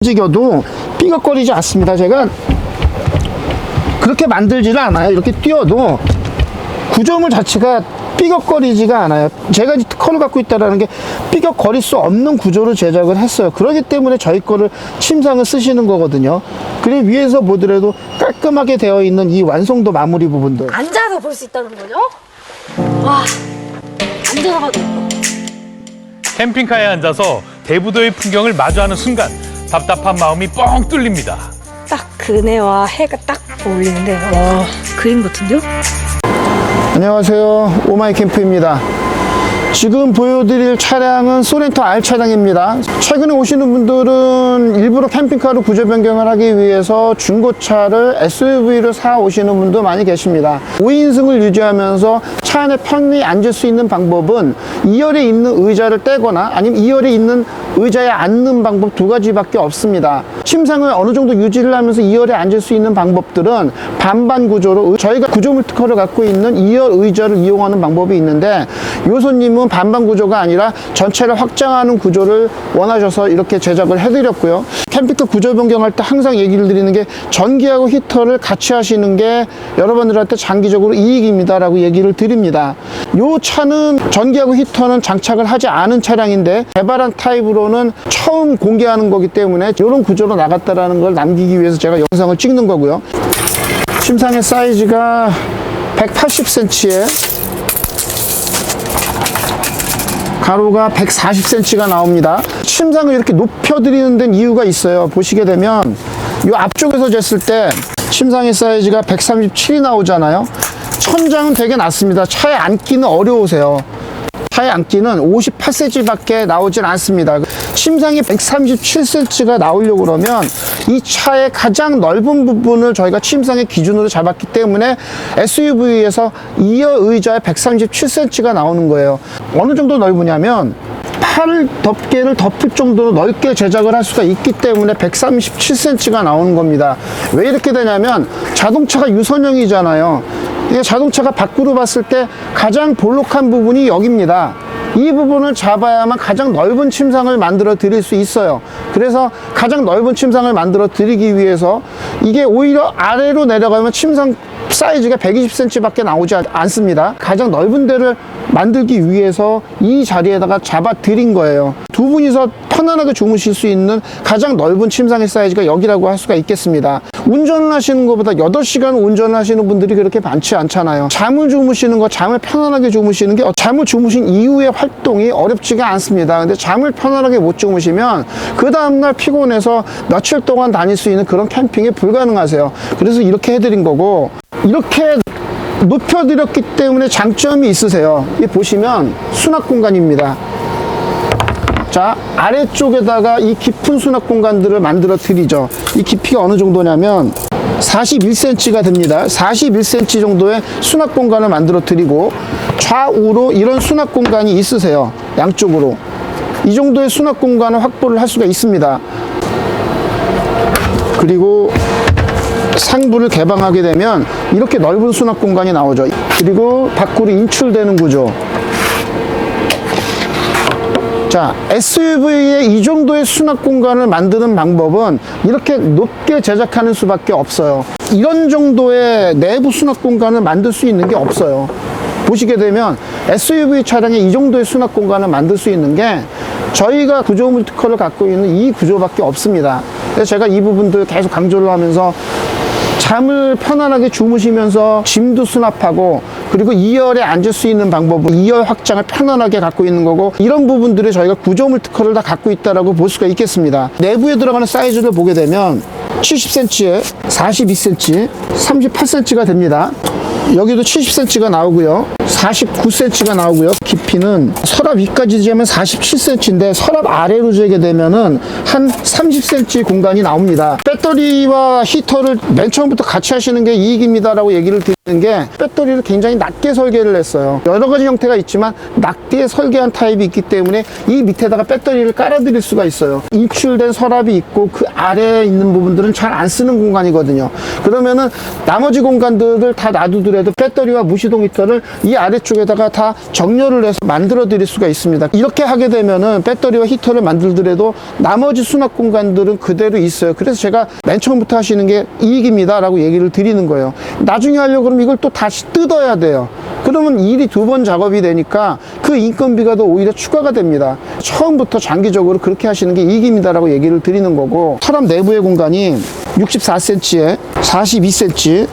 움직여도 삐걱거리지 않습니다. 제가 그렇게 만들지를 않아요. 이렇게 띄워도 구조물 자체가 삐걱거리지가 않아요. 제가 특허를 갖고 있다는 게 삐걱거릴 수 없는 구조를 제작을 했어요. 그렇기 때문에 저희 거를 침상을 쓰시는 거거든요. 그리고 위에서 보더라도 깔끔하게 되어 있는 이 완성도 마무리 부분들. 앉아서 볼 수 있다는 거죠? 와, 앉아서 봐도 예뻐. 캠핑카에 앉아서 대부도의 풍경을 마주하는 순간 답답한 마음이 뻥 뚫립니다. 딱 그네와 해가 딱 어울리는데, 와, 그림 같은데요? 안녕하세요, 오마이 캠프입니다. 지금 보여드릴 차량은 소렌토 R 차량입니다. 최근에 오시는 분들은 일부러 캠핑카로 구조 변경을 하기 위해서 중고차를 SUV로 사 오시는 분도 많이 계십니다. 5인승을 유지하면서 차 안에 편히 앉을 수 있는 방법은 2열에 있는 의자를 떼거나 아니면 2열에 있는 의자에 앉는 방법 두 가지밖에 없습니다. 침상을 어느 정도 유지를 하면서 2열에 앉을 수 있는 방법들은 반반 구조로 저희가 구조물 특허를 갖고 있는 2열 의자를 이용하는 방법이 있는데, 요 손님은 반반 구조가 아니라 전체를 확장하는 구조를 원하셔서 이렇게 제작을 해드렸고요. 캠핑카 구조 변경할 때 항상 얘기를 드리는 게 전기하고 히터를 같이 하시는 게 여러분들한테 장기적으로 이익입니다 라고 얘기를 드립니다. 요 차는 전기하고 히터는 장착을 하지 않은 차량인데 개발한 타입으로는 처음 공개하는 거기 때문에 이런 구조로 나갔다라는 걸 남기기 위해서 제가 영상을 찍는 거고요. 침상의 사이즈가 180cm에 가로가 140cm가 나옵니다. 침상을 이렇게 높여드리는 데는 이유가 있어요. 보시게 되면 이 앞쪽에서 쟀을 때 침상의 사이즈가 137이 나오잖아요. 천장은 되게 낮습니다. 차에 앉기는 어려우세요. 차에 앉기는 58cm 밖에 나오진 않습니다. 침상이 137cm가 나오려고 그러면 이 차의 가장 넓은 부분을 저희가 침상의 기준으로 잡았기 때문에 SUV에서 2열 의자에 137cm가 나오는 거예요. 어느 정도 넓으냐면 팔 덮개를 덮을 정도로 넓게 제작을 할 수가 있기 때문에 137cm가 나오는 겁니다. 왜 이렇게 되냐면 자동차가 유선형이잖아요. 자동차가 밖으로 봤을 때 가장 볼록한 부분이 여기입니다. 이 부분을 잡아야만 가장 넓은 침상을 만들어 드릴 수 있어요. 그래서 가장 넓은 침상을 만들어 드리기 위해서 이게 오히려 아래로 내려가면 침상 사이즈가 120cm 밖에 나오지 않습니다. 가장 넓은 데를 만들기 위해서 이 자리에다가 잡아 드린 거예요. 두 분이서 편안하게 주무실 수 있는 가장 넓은 침상의 사이즈가 여기라고 할 수가 있겠습니다. 운전을 하시는 것보다 8시간 운전을 하시는 분들이 그렇게 많지 않잖아요. 잠을 주무시는 거, 잠을 편안하게 주무시는 게 잠을 주무신 이후의 활동이 어렵지가 않습니다. 근데 잠을 편안하게 못 주무시면 그 다음날 피곤해서 며칠 동안 다닐 수 있는 그런 캠핑이 불가능하세요. 그래서 이렇게 해드린 거고, 이렇게 높여드렸기 때문에 장점이 있으세요. 이 보시면 수납 공간입니다. 자, 아래쪽에다가 이 깊은 수납 공간들을 만들어 드리죠. 이 깊이가 어느 정도냐면 41cm가 됩니다. 41cm 정도의 수납 공간을 만들어 드리고, 좌우로 이런 수납 공간이 있으세요. 양쪽으로 이 정도의 수납 공간을 확보를 할 수가 있습니다. 그리고 상부를 개방하게 되면 이렇게 넓은 수납 공간이 나오죠. 그리고 밖으로 인출되는 구조. 자, SUV의 이 정도의 수납 공간을 만드는 방법은 이렇게 높게 제작하는 수밖에 없어요. 이런 정도의 내부 수납 공간을 만들 수 있는 게 없어요. 보시게 되면 SUV 차량에 이 정도의 수납 공간을 만들 수 있는 게 저희가 구조물 특허를 갖고 있는 이 구조밖에 없습니다. 그래서 제가 이 부분들 계속 강조를 하면서 잠을 편안하게 주무시면서 짐도 수납하고, 그리고 2열에 앉을 수 있는 방법은 2열 확장을 편안하게 갖고 있는 거고, 이런 부분들이 저희가 구조물 특허를 다 갖고 있다라고 볼 수가 있겠습니다. 내부에 들어가는 사이즈를 보게 되면 70cm에 42cm, 38cm가 됩니다. 여기도 70cm가 나오고요. 49cm가 나오고요. 깊이는 서랍 위까지 재면 47cm인데 서랍 아래로 재게 되면은 한 30cm 공간이 나옵니다. 배터리와 히터를 맨 처음부터 같이 하시는 게 이익입니다라고 얘기를 드리는 게, 배터리를 굉장히 낮게 설계를 했어요. 여러 가지 형태가 있지만 낮게 설계한 타입이 있기 때문에 이 밑에다가 배터리를 깔아드릴 수가 있어요. 인출된 서랍이 있고 그 아래에 있는 부분들은 잘 안 쓰는 공간이거든요. 그러면은 나머지 공간들을 다 놔두더라도 배터리와 무시동 히터를 이 아래쪽에다가 다 정렬을 해서 만들어 드릴 수가 있습니다. 이렇게 하게 되면은 배터리와 히터를 만들더라도 나머지 수납 공간들은 그대로 있어요. 그래서 제가 맨 처음부터 하시는 게 이익입니다 라고 얘기를 드리는 거예요. 나중에 하려고 그러면 이걸 또 다시 뜯어야 돼요. 그러면 일이 2번 작업이 되니까 그 인건비가 더 오히려 추가가 됩니다. 처음부터 장기적으로 그렇게 하시는 게 이익입니다 라고 얘기를 드리는 거고, 서랍 내부의 공간이 64cm에 42cm,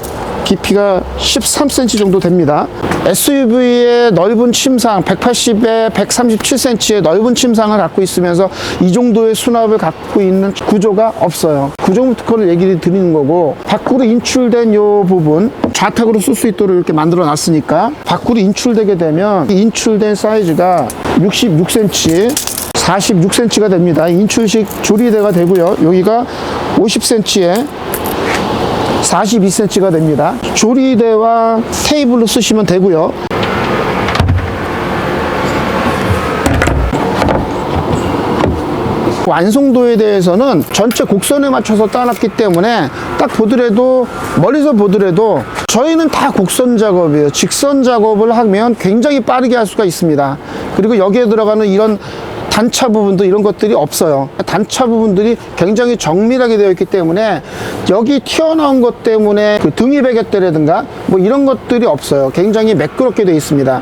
깊이가 13cm 정도 됩니다. SUV의 넓은 침상 180에 137cm의 넓은 침상을 갖고 있으면서 이 정도의 수납을 갖고 있는 구조가 없어요. 구조물 특허를 얘기를 드리는 거고, 밖으로 인출된 이 부분 좌탁으로 쓸 수 있도록 이렇게 만들어 놨으니까 밖으로 인출되게 되면 인출된 사이즈가 66cm 46cm가 됩니다. 인출식 조리대가 되고요. 여기가 50cm에 42cm가 됩니다. 조리대와 테이블로 쓰시면 되고요. 완성도에 대해서는 전체 곡선에 맞춰서 따놨기 때문에 딱 보더라도, 멀리서 보더라도 저희는 다 곡선 작업이에요. 직선 작업을 하면 굉장히 빠르게 할 수가 있습니다. 그리고 여기에 들어가는 이런 단차 부분도 이런 것들이 없어요. 단차 부분들이 굉장히 정밀하게 되어 있기 때문에 여기 튀어나온 것 때문에 그 등이 베겠다라든가 뭐 이런 것들이 없어요. 굉장히 매끄럽게 되어 있습니다.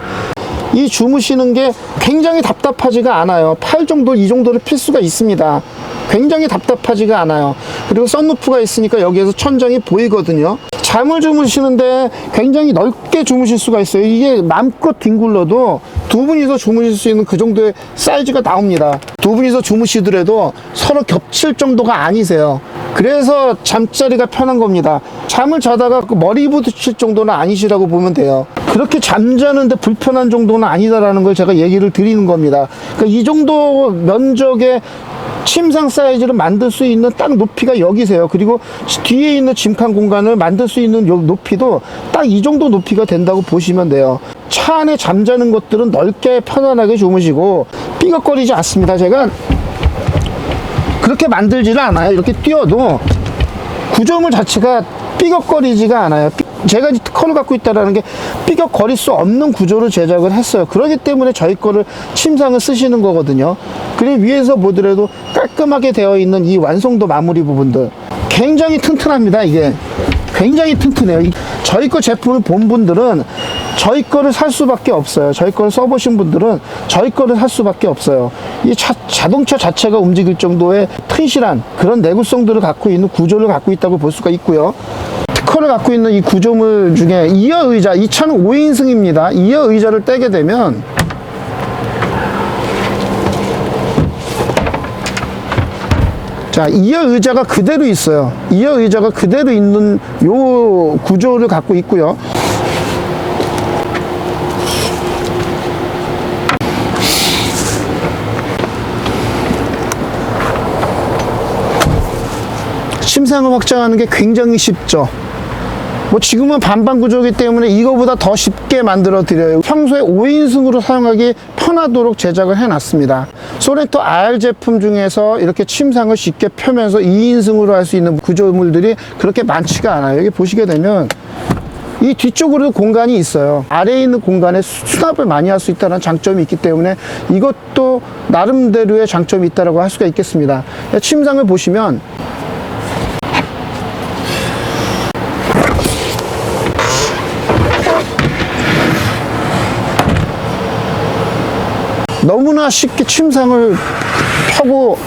이 주무시는 게 굉장히 답답하지가 않아요. 팔 정도, 이 정도를 필 수가 있습니다. 굉장히 답답하지가 않아요. 그리고 썬루프가 있으니까 여기에서 천장이 보이거든요. 잠을 주무시는데 굉장히 넓게 주무실 수가 있어요. 이게 맘껏 뒹굴러도 두 분이서 주무실 수 있는 그 정도의 사이즈가 나옵니다. 두 분이서 주무시더라도 서로 겹칠 정도가 아니세요. 그래서 잠자리가 편한 겁니다. 잠을 자다가 머리 부딪힐 정도는 아니시라고 보면 돼요. 그렇게 잠자는데 불편한 정도는 아니다라는 걸 제가 얘기를 드리는 겁니다. 그러니까 이 정도 면적의 침상 사이즈를 만들 수 있는 딱 높이가 여기세요. 그리고 뒤에 있는 짐칸 공간을 만들 수 있는 요 높이도 딱 이 정도 높이가 된다고 보시면 돼요. 차 안에 잠자는 것들은 넓게 편안하게 주무시고 삐걱거리지 않습니다. 제가 그렇게 만들지를 않아요. 이렇게 띄워도 구조물 자체가 삐걱거리지가 않아요. 제가 특허를 갖고 있다는 게 삐걱거릴 수 없는 구조를 제작을 했어요. 그렇기 때문에 저희 거를 침상을 쓰시는 거거든요. 그리고 위에서 보더라도 깔끔하게 되어 있는 이 완성도 마무리 부분들 굉장히 튼튼합니다. 이게 굉장히 튼튼해요. 저희 거 제품을 본 분들은 저희 거를 살 수밖에 없어요. 저희 거를 써보신 분들은 저희 거를 살 수밖에 없어요. 이 자동차 자체가 움직일 정도의 튼실한 그런 내구성들을 갖고 있는 구조를 갖고 있다고 볼 수가 있고요. 특허를 갖고 있는 이 구조물 중에 이어 의자, 이 차는 5인승입니다. 이어 의자를 떼게 되면 자, 이어 의자가 그대로 있어요. 이어 의자가 그대로 있는 요 구조를 갖고 있고요. 침상을 확장하는 게 굉장히 쉽죠. 뭐 지금은 반반 구조이기 때문에 이거보다 더 쉽게 만들어 드려요. 평소에 5인승으로 사용하기 편하도록 제작을 해 놨습니다. 소렌토 R 제품 중에서 이렇게 침상을 쉽게 펴면서 2인승으로 할 수 있는 구조물들이 그렇게 많지가 않아요. 여기 보시게 되면 이 뒤쪽으로도 공간이 있어요. 아래에 있는 공간에 수납을 많이 할 수 있다는 장점이 있기 때문에 이것도 나름대로의 장점이 있다고 할 수가 있겠습니다. 침상을 보시면 너무나 쉽게 침상을 펴고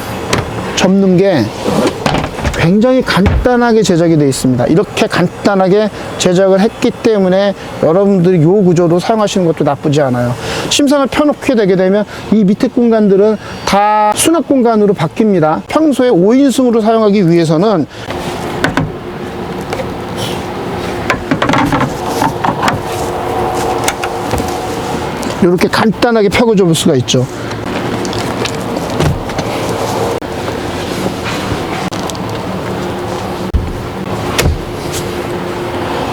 접는 게 굉장히 간단하게 제작이 되어 있습니다. 이렇게 간단하게 제작을 했기 때문에 여러분들이 이 구조로 사용하시는 것도 나쁘지 않아요. 침상을 펴놓게 되게 되면 이 밑에 공간들은 다 수납 공간으로 바뀝니다. 평소에 5인승으로 사용하기 위해서는 이렇게 간단하게 펴고 접을 수가 있죠.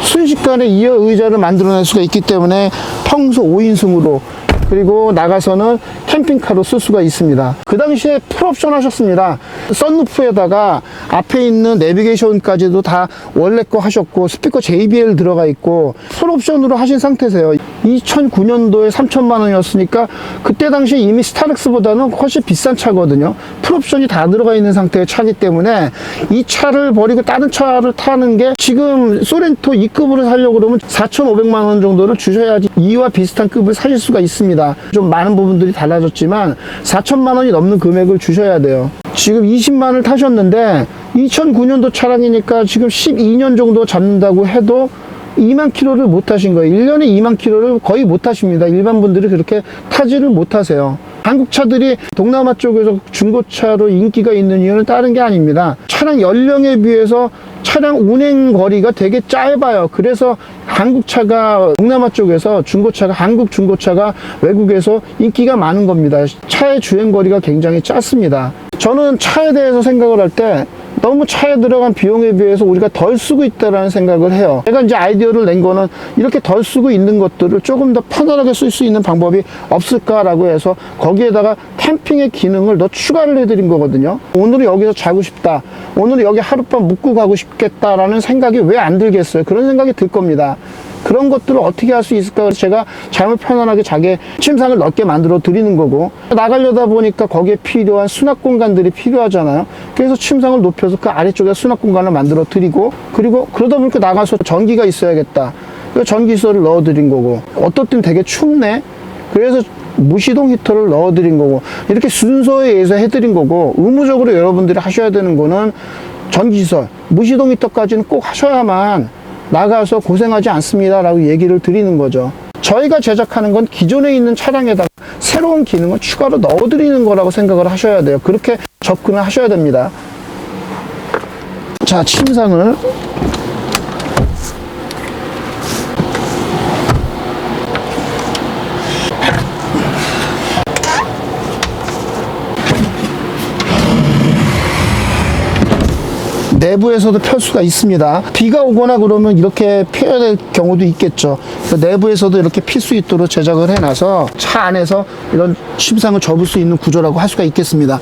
순식간에 이어 의자를 만들어낼 수가 있기 때문에 평소 5인승으로 그리고 나가서는 캠핑카로 쓸 수가 있습니다. 그 당시에 풀옵션 하셨습니다. 썬루프에다가 앞에 있는 내비게이션까지도 다 원래 거 하셨고, 스피커 JBL 들어가 있고 풀옵션으로 하신 상태세요. 2009년도에 3천만 원이었으니까 그때 당시 이미 스타렉스보다는 훨씬 비싼 차거든요. 풀옵션이 다 들어가 있는 상태의 차기 때문에 이 차를 버리고 다른 차를 타는 게, 지금 소렌토 2급으로 사려고 그러면 4,500만 원 정도를 주셔야지 2와 비슷한 급을 사실 수가 있습니다. 좀 많은 부분들이 달라졌지만 4천만 원이 넘는 금액을 주셔야 돼요. 지금 20만을 타셨는데 2009년도 차량이니까 지금 12년 정도 잡는다고 해도 2만 킬로를 못 타신 거예요. 1년에 2만 킬로를 거의 못 타십니다. 일반 분들이 그렇게 타지를 못하세요. 한국 차들이 동남아 쪽에서 중고차로 인기가 있는 이유는 다른 게 아닙니다. 차량 연령에 비해서 차량 운행 거리가 되게 짧아요. 그래서 한국 차가 동남아 쪽에서 중고차가, 한국 중고차가 외국에서 인기가 많은 겁니다. 차의 주행 거리가 굉장히 짧습니다. 저는 차에 대해서 생각을 할 때 너무 차에 들어간 비용에 비해서 우리가 덜 쓰고 있다라는 생각을 해요. 제가 이제 아이디어를 낸 거는 이렇게 덜 쓰고 있는 것들을 조금 더 편안하게 쓸 수 있는 방법이 없을까라고 해서 거기에다가 캠핑의 기능을 더 추가를 해드린 거거든요. 오늘은 여기서 자고 싶다, 오늘은 여기 하룻밤 묵고 가고 싶겠다라는 생각이 왜 안 들겠어요? 그런 생각이 들 겁니다. 그런 것들을 어떻게 할 수 있을까? 그래서 제가 잠을 편안하게 자게 침상을 넓게 만들어 드리는 거고, 나가려다 보니까 거기에 필요한 수납 공간들이 필요하잖아요. 그래서 침상을 높여서 그 아래쪽에 수납 공간을 만들어 드리고, 그리고 그러다 보니까 나가서 전기가 있어야겠다, 그래서 전기소를 넣어 드린 거고, 어떨 땐 되게 춥네, 그래서 무시동 히터를 넣어 드린 거고, 이렇게 순서에 의해서 해드린 거고, 의무적으로 여러분들이 하셔야 되는 거는 전기시설, 무시동 히터까지는 꼭 하셔야만 나가서 고생하지 않습니다 라고 얘기를 드리는 거죠. 저희가 제작하는 건 기존에 있는 차량에다가 새로운 기능을 추가로 넣어드리는 거라고 생각을 하셔야 돼요. 그렇게 접근을 하셔야 됩니다. 자, 침상을 내부에서도 펼 수가 있습니다. 비가 오거나 그러면 이렇게 펴야 될 경우도 있겠죠. 내부에서도 이렇게 필 수 있도록 제작을 해놔서 차 안에서 이런 침상을 접을 수 있는 구조라고 할 수가 있겠습니다.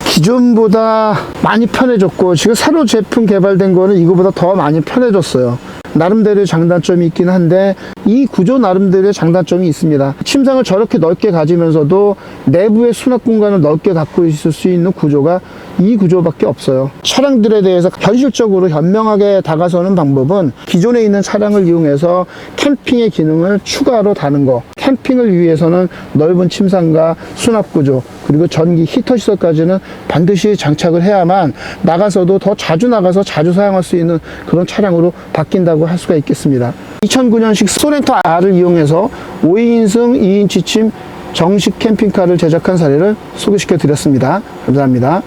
기존보다 많이 편해졌고, 지금 새로 제품 개발된 거는 이거보다 더 많이 편해졌어요. 나름대로의 장단점이 있긴 한데 이 구조 나름대로의 장단점이 있습니다. 침상을 저렇게 넓게 가지면서도 내부의 수납 공간을 넓게 갖고 있을 수 있는 구조가 이 구조밖에 없어요. 차량들에 대해서 현실적으로 현명하게 다가서는 방법은 기존에 있는 차량을 이용해서 캠핑의 기능을 추가로 다는 거, 캠핑을 위해서는 넓은 침상과 수납 구조, 그리고 전기 히터 시설까지는 반드시 장착을 해야만 나가서도 더 자주 나가서 자주 사용할 수 있는 그런 차량으로 바뀐다고 할 수가 있겠습니다. 2009년식 소렌토 R을 이용해서 5인승 2인 취침 정식 캠핑카를 제작한 사례를 소개시켜 드렸습니다. 감사합니다.